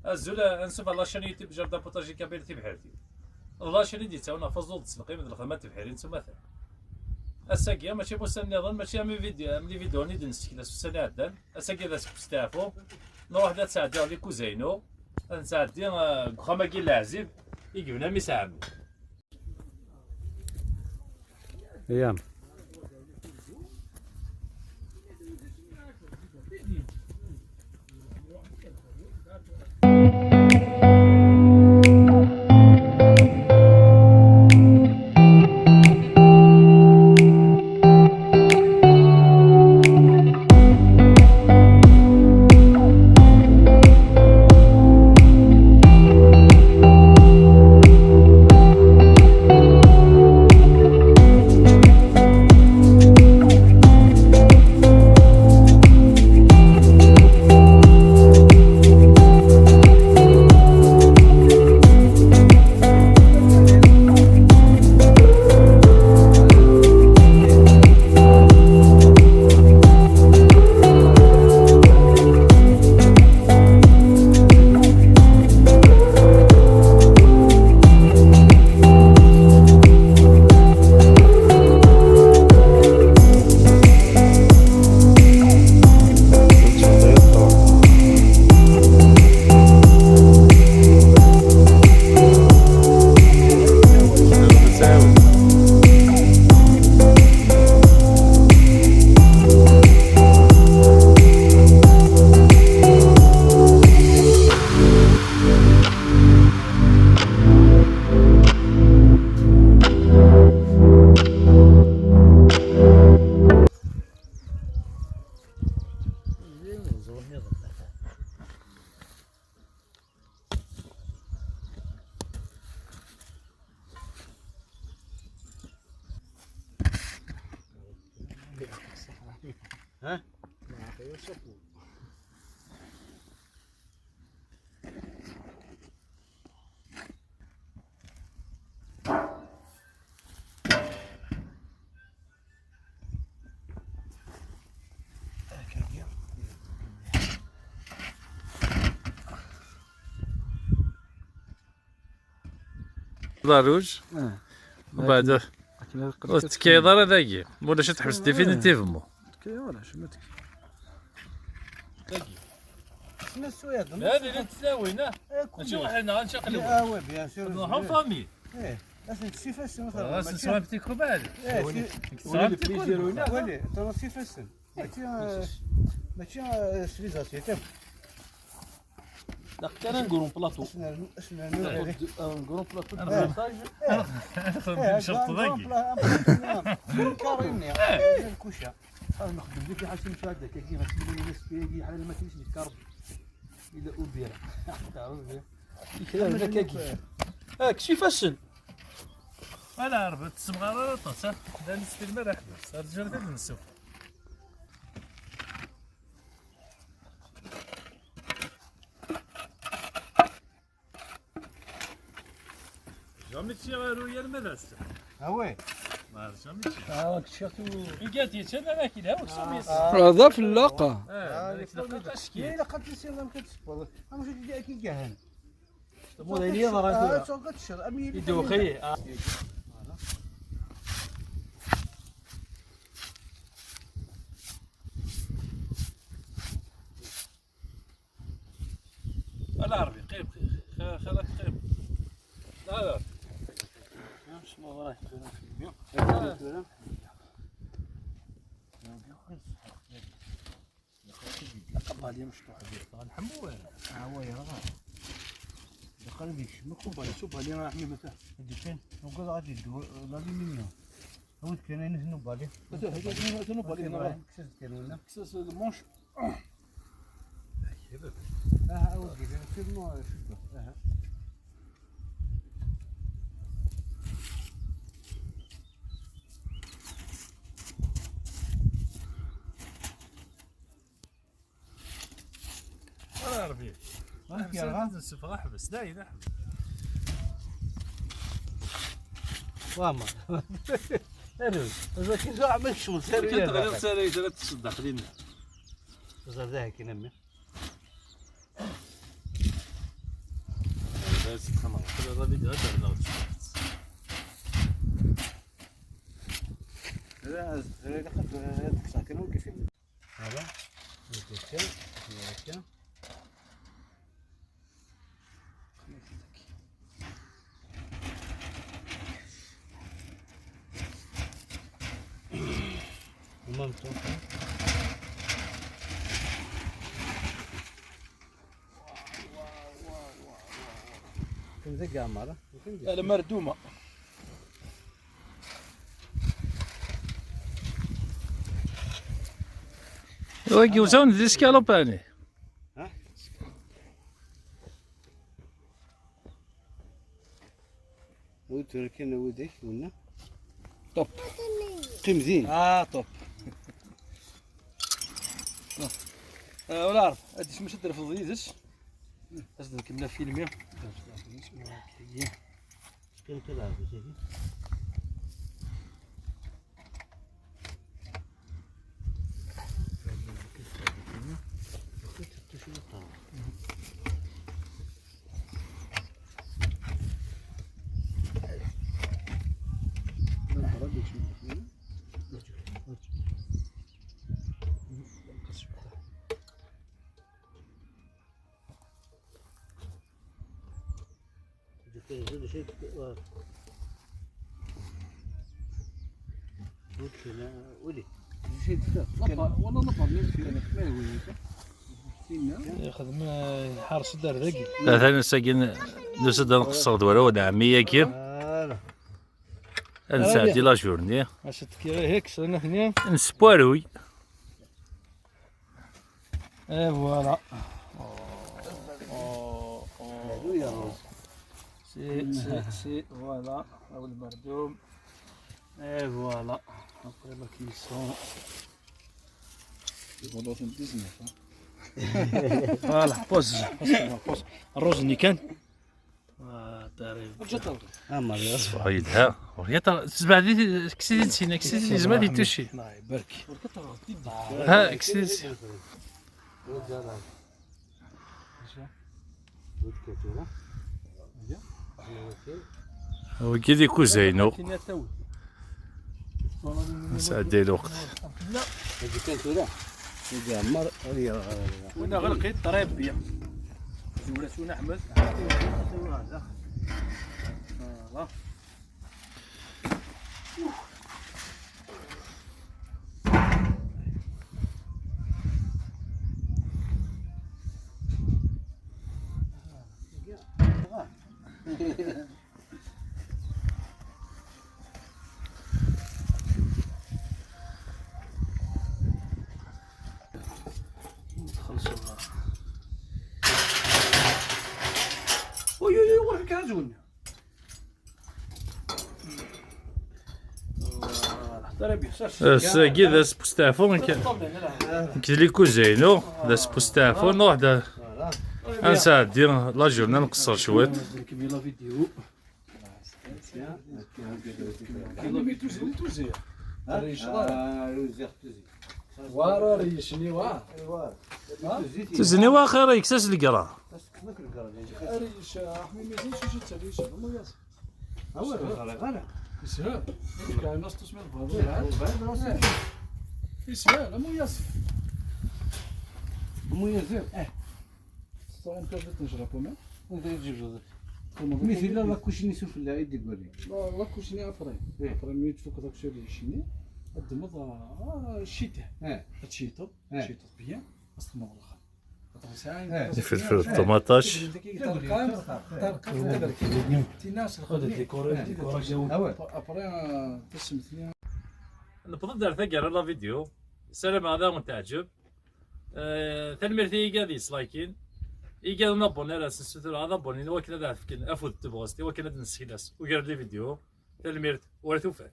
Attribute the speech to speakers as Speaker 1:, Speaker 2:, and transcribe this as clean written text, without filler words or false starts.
Speaker 1: الزول انسوف الله شاني يتب جردا بوطاجي كبير تبحرتي الله شاني دي تاونا فضل تسلقي من الخدمه تبحرين ثم مثلا الساقيه ماشي بوس النظام ماشي مي فيديو ملي فيديو ني دنسكي السنه عدن الساقيه ذا ستافو نروح ذا تساعدي على كوزينو نساعدي خما كي العزيب يجيبنا ميساعدو
Speaker 2: ايام
Speaker 3: ها؟
Speaker 1: ضروج وبعد تكيضر هذاكي ولا شي تحبس ديفينيتيفمون
Speaker 2: كي ولا شو ما
Speaker 3: شنو السويد؟
Speaker 1: هذه اللي تساوينا ماشي وحنا غنشقلبوا
Speaker 3: وي بيان سور
Speaker 1: نروحو فامي
Speaker 3: ايه لازم تسيفاس مثلا
Speaker 1: سوا بتيكو بعد
Speaker 3: ولي بليزير ولا ولي ترى تسيفاس ماشي سليزاسي تم
Speaker 4: لا كان نقولوا بلاطو
Speaker 3: اسمع
Speaker 4: نقولوا بلاطو
Speaker 1: شرط ذاكي
Speaker 3: كاريني الكوشه نخدم لك حاجه مشاهده كيما تسمي الناس كي على ما كاينش الكرب الى اوبيرا تعرف
Speaker 4: كلام كاكي كشي فاشن
Speaker 1: انا عرفت الصبغه طاس لا نستلم ما راح بس الرجال تاع نسوق جامي تشيغارو يا المدرسه
Speaker 3: وي
Speaker 1: ما جامي تشي
Speaker 4: كشاتو
Speaker 1: قالتي انا راكي لا وسمي
Speaker 2: هذا في اللاقة
Speaker 3: الا قد تصير ما كتسبر انا شو جاي كي كهن
Speaker 4: موديليه راه
Speaker 3: سوق تشر امي
Speaker 4: يدوخي
Speaker 1: انا عربي قيم خلاص قيم لا
Speaker 4: مش ما وراه قبل مشطوح
Speaker 1: نحمو
Speaker 3: وي راه قلبي مكتوب على شوف عليه راح مثلا فين وقال غادي يدور غادي منه هو كان ينهنوا عليه
Speaker 4: هذا تنوب عليه راه
Speaker 3: كسس كانوا
Speaker 4: كسس المونش
Speaker 3: اودي في الماء شوف
Speaker 1: انا عربي
Speaker 3: ما في راه
Speaker 1: السفره حبس داير احبس
Speaker 3: واما اروز اذا كنت عمل شغل سير
Speaker 1: كنت غير سالي ثلاث تصدق لينا
Speaker 3: زاد ذاك ينمي
Speaker 1: تخمر هذا فيديو هذا
Speaker 3: هذا ساكن وكيف هذا زي قامرة
Speaker 4: لا مردومه
Speaker 1: ويجي وزون ديسكالوباني
Speaker 3: وتركنا ودي قلنا
Speaker 4: طب
Speaker 3: تمزين
Speaker 4: طب ولا عارف هادشي مش تدير في الزيزش أصدق كنا فيلمي
Speaker 3: كان تلعب زي
Speaker 2: والله نطلع من فينا ما هو
Speaker 4: ياخذ من حارس الدار ذاكي
Speaker 1: ثاني ساكن نسد نقصر دوره ولا عمية كير نساعدي لا جورني
Speaker 4: عشان تكير هيك صرنا هنا
Speaker 1: نسبواروي
Speaker 4: فوالا سي فوالا او المردوم فوالا ابري لا كيسون
Speaker 2: والله 19
Speaker 4: فوالا بوز الروز اللي كان
Speaker 1: صفايدها وريتا تسمع كسيدي نسينا كسيدي زعما توشي
Speaker 4: الله يبارك
Speaker 1: ها كسيدي هو كيدي كوزينو نسعدي الوقت
Speaker 4: وانا غلقيت طريبيا ولاتونا احمد فوالا وي كازون
Speaker 1: ساكي ذا سبوستافون كيدي كوزينو ذا سبوستافون واحد نساعدي لا جورنا نقصر شوية
Speaker 2: وارا ريشني
Speaker 1: تزني واخر يكسس القرا
Speaker 2: ريش احمي ميزان شو تساليش مو ياس
Speaker 3: اول غلط
Speaker 2: يسهل كاين ناس تسمع الفاضل يسهل مو ياس
Speaker 3: مو يزيد
Speaker 2: صون كيف تنشرب وما
Speaker 3: انت تجيب زود مثل لا كوشني سوف لا يدي قولي
Speaker 2: لا كوشني ابري ابري مي تفك داك الشيء اللي يشني الدمض الشتاء الشيطو الشيطو بيان اصلا والله
Speaker 1: فلفل الطماطاش نبغى دار ثقة لا فيديو السلام هذا وانت عجب تنمير ثي قاعد يسلايكين يقال نبون على السوتر هذا بوني وكذا ذا فكين افوت تبغى وكذا نسيلاس وقال لي فيديو تنمير ورثوفات